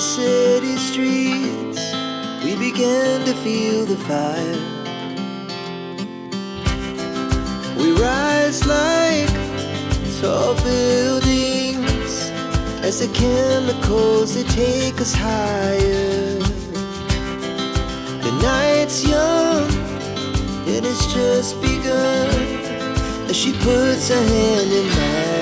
city streets, we began to feel the fire. We rise like tall buildings as the chemicals, they take us higher. The night's young, it has just begun as she puts her hand in mine.